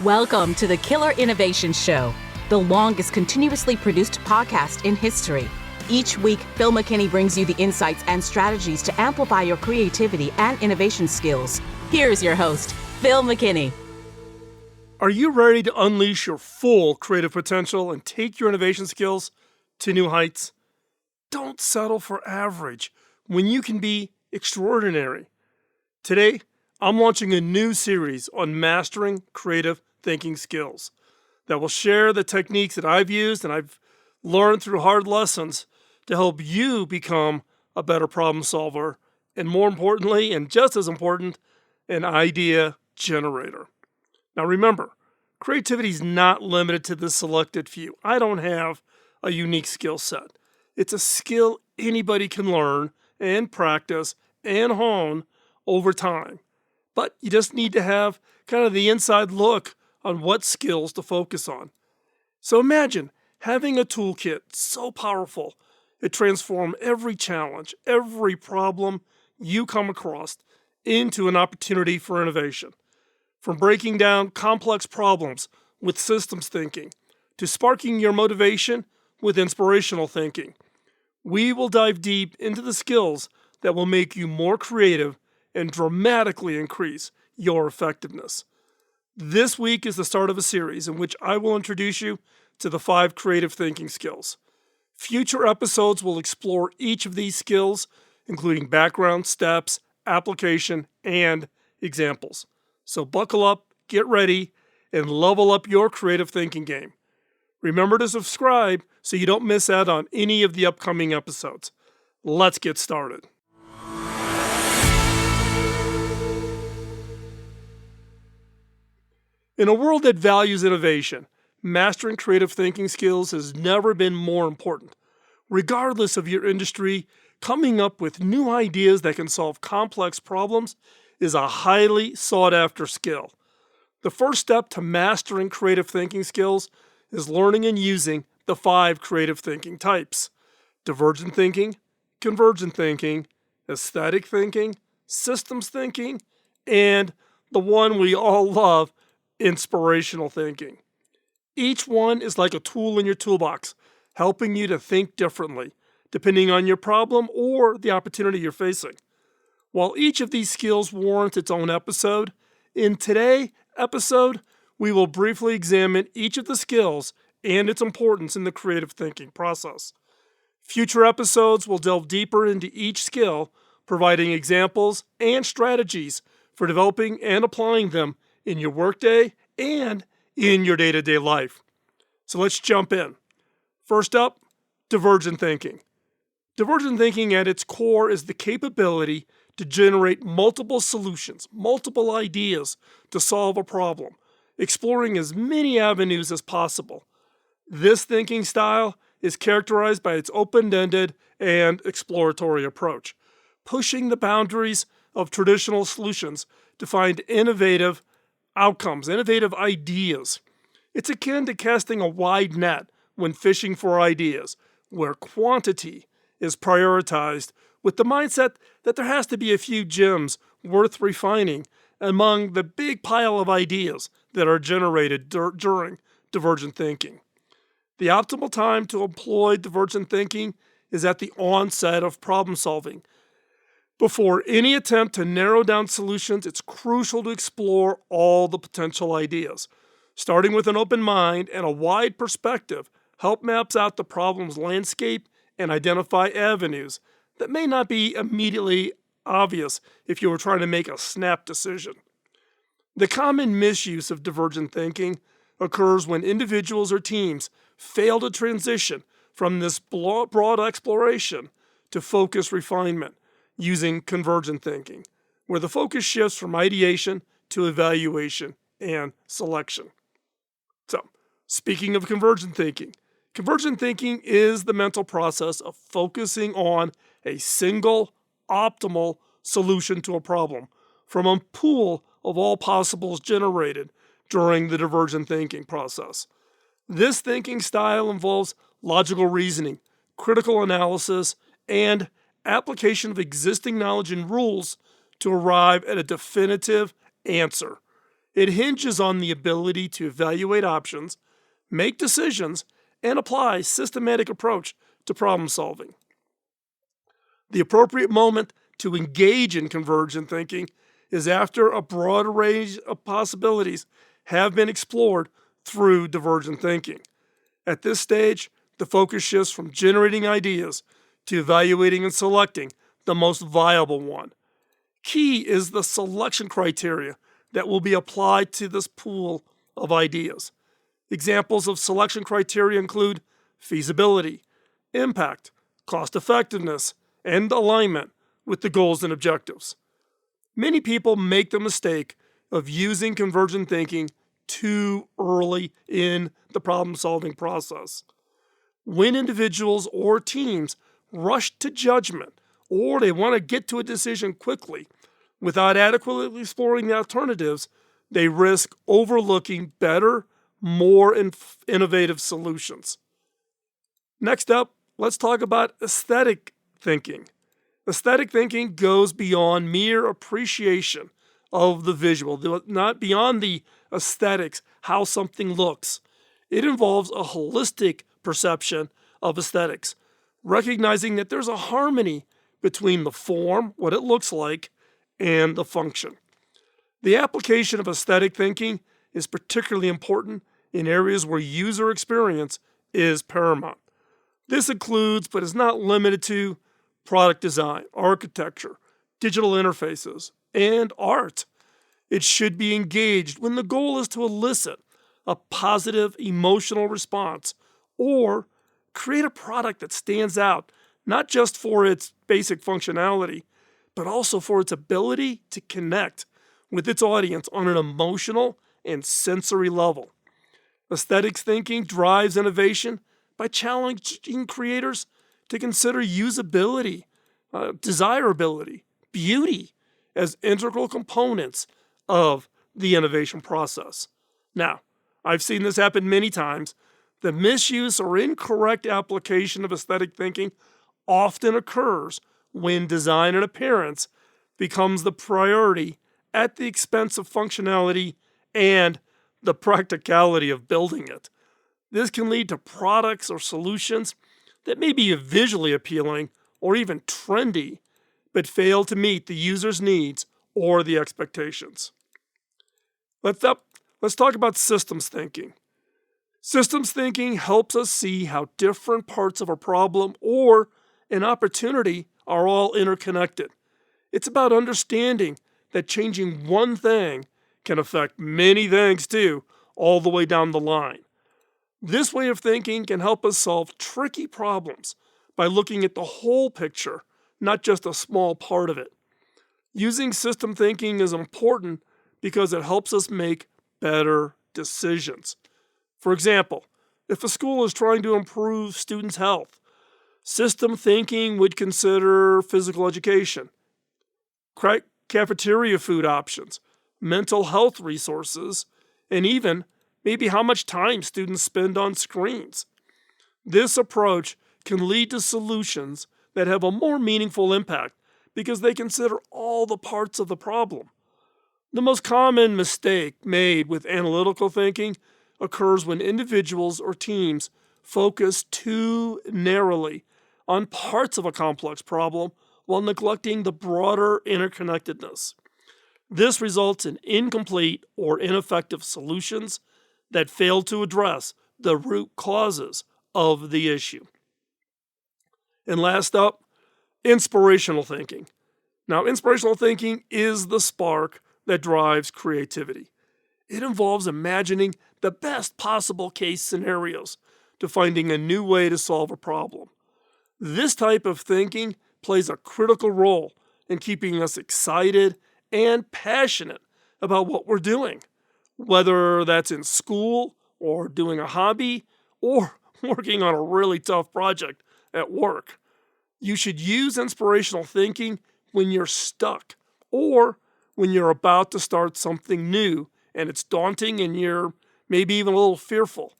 Welcome to the Killer Innovation Show, the longest continuously produced podcast in history. Each week, Phil McKinney brings you the insights and strategies to amplify your creativity and innovation skills. Here's your host, Phil McKinney. Are you ready to unleash your full creative potential and take your innovation skills to new heights? Don't settle for average when you can be extraordinary. Today, I'm launching a new series on mastering creative thinking skills that will share the techniques that I've used and I've learned through hard lessons to help you become a better problem solver and, more importantly, and just as important, an idea generator. Now remember, creativity is not limited to the selected few. I don't have a unique skill set. It's a skill anybody can learn and practice and hone over time. But you just need to have kind of the inside look on what skills to focus on. So imagine having a toolkit so powerful, it transforms every challenge, every problem you come across into an opportunity for innovation. From breaking down complex problems with systems thinking to sparking your motivation with inspirational thinking, we will dive deep into the skills that will make you more creative and dramatically increase your effectiveness. This week is the start of a series in which I will introduce you to the 5 creative thinking skills. Future episodes will explore each of these skills, including background, steps, application, and examples. So buckle up, get ready, and level up your creative thinking game. Remember to subscribe so you don't miss out on any of the upcoming episodes. Let's get started. In a world that values innovation, mastering creative thinking skills has never been more important. Regardless of your industry, coming up with new ideas that can solve complex problems is a highly sought-after skill. The first step to mastering creative thinking skills is learning and using the 5 creative thinking types: divergent thinking, convergent thinking, aesthetic thinking, systems thinking, and the one we all love, inspirational thinking. Each one is like a tool in your toolbox, helping you to think differently, depending on your problem or the opportunity you're facing. While each of these skills warrants its own episode, in today's episode, we will briefly examine each of the skills and its importance in the creative thinking process. Future episodes will delve deeper into each skill, providing examples and strategies for developing and applying them in your workday and in your day-to-day life. So let's jump in. First up, divergent thinking. Divergent thinking at its core is the capability to generate multiple solutions, multiple ideas to solve a problem, exploring as many avenues as possible. This thinking style is characterized by its open-ended and exploratory approach, pushing the boundaries of traditional solutions to find innovative outcomes, innovative ideas. It's akin to casting a wide net when fishing for ideas, where quantity is prioritized with the mindset that there has to be a few gems worth refining among the big pile of ideas that are generated during divergent thinking. The optimal time to employ divergent thinking is at the onset of problem solving. Before any attempt to narrow down solutions, it's crucial to explore all the potential ideas. Starting with an open mind and a wide perspective, help maps out the problem's landscape and identify avenues that may not be immediately obvious if you were trying to make a snap decision. The common misuse of divergent thinking occurs when individuals or teams fail to transition from this broad exploration to focused refinement, using convergent thinking, where the focus shifts from ideation to evaluation and selection. So, speaking of convergent thinking is the mental process of focusing on a single, optimal solution to a problem from a pool of all possibles generated during the divergent thinking process. This thinking style involves logical reasoning, critical analysis, and application of existing knowledge and rules to arrive at a definitive answer. It hinges on the ability to evaluate options, make decisions, and apply a systematic approach to problem solving. The appropriate moment to engage in convergent thinking is after a broad range of possibilities have been explored through divergent thinking. At this stage, the focus shifts from generating ideas to evaluating and selecting the most viable one. Key is the selection criteria that will be applied to this pool of ideas. Examples of selection criteria include feasibility, impact, cost effectiveness, and alignment with the goals and objectives. Many people make the mistake of using convergent thinking too early in the problem solving process. When individuals or teams rush to judgment or they want to get to a decision quickly without adequately exploring the alternatives, they risk overlooking better, more innovative solutions. Next up, let's talk about aesthetic thinking. Aesthetic thinking goes beyond mere appreciation of the visual, not beyond the aesthetics, how something looks. It involves a holistic perception of aesthetics, recognizing that there's a harmony between the form, what it looks like, and the function. The application of aesthetic thinking is particularly important in areas where user experience is paramount. This includes, but is not limited to, product design, architecture, digital interfaces, and art. It should be engaged when the goal is to elicit a positive emotional response or create a product that stands out not just for its basic functionality, but also for its ability to connect with its audience on an emotional and sensory level. Aesthetics thinking drives innovation by challenging creators to consider usability, desirability, beauty as integral components of the innovation process. Now, I've seen this happen many times. The misuse or incorrect application of aesthetic thinking often occurs when design and appearance becomes the priority at the expense of functionality and the practicality of building it. This can lead to products or solutions that may be visually appealing or even trendy, but fail to meet the user's needs or the expectations. Let's talk about systems thinking. Systems thinking helps us see how different parts of a problem or an opportunity are all interconnected. It's about understanding that changing one thing can affect many things too, all the way down the line. This way of thinking can help us solve tricky problems by looking at the whole picture, not just a small part of it. Using system thinking is important because it helps us make better decisions. For example, if a school is trying to improve students' health, system thinking would consider physical education, cafeteria food options, mental health resources, and even maybe how much time students spend on screens. This approach can lead to solutions that have a more meaningful impact because they consider all the parts of the problem. The most common mistake made with analytical thinking occurs when individuals or teams focus too narrowly on parts of a complex problem while neglecting the broader interconnectedness. This results in incomplete or ineffective solutions that fail to address the root causes of the issue. And last up, inspirational thinking. Now, inspirational thinking is the spark that drives creativity. It involves imagining the best possible case scenarios to finding a new way to solve a problem. This type of thinking plays a critical role in keeping us excited and passionate about what we're doing, whether that's in school or doing a hobby or working on a really tough project at work. You should use inspirational thinking when you're stuck or when you're about to start something new and it's daunting and you're maybe even a little fearful.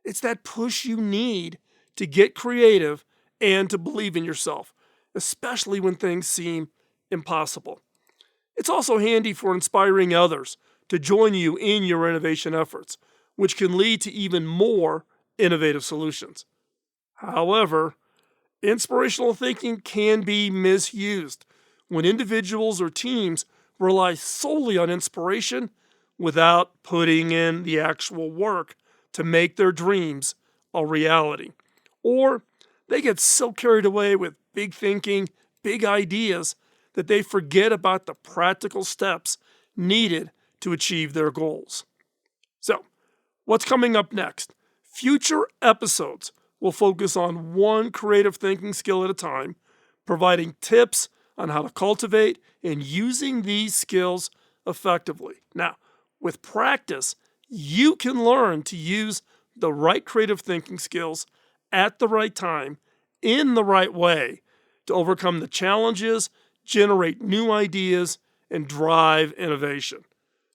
It's that push you need to get creative and to believe in yourself, especially when things seem impossible. It's also handy for inspiring others to join you in your innovation efforts, which can lead to even more innovative solutions. However, inspirational thinking can be misused when individuals or teams rely solely on inspiration without putting in the actual work to make their dreams a reality. Or they get so carried away with big thinking, big ideas, that they forget about the practical steps needed to achieve their goals. So, what's coming up next? Future episodes will focus on one creative thinking skill at a time, providing tips on how to cultivate and using these skills effectively. Now, with practice, you can learn to use the right creative thinking skills at the right time, in the right way, to overcome the challenges, generate new ideas, and drive innovation.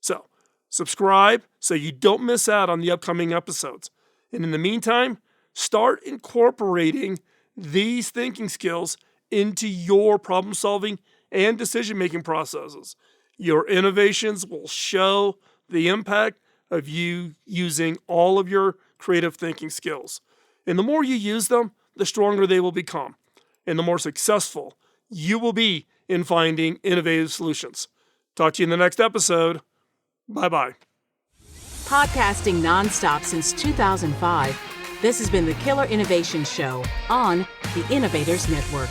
So, subscribe so you don't miss out on the upcoming episodes. And in the meantime, start incorporating these thinking skills into your problem solving and decision making processes. Your innovations will show the impact of you using all of your creative thinking skills. And the more you use them, the stronger they will become, and the more successful you will be in finding innovative solutions. Talk to you in the next episode. Bye-bye. Podcasting nonstop since 2005, this has been the Killer Innovation Show on the Innovators Network.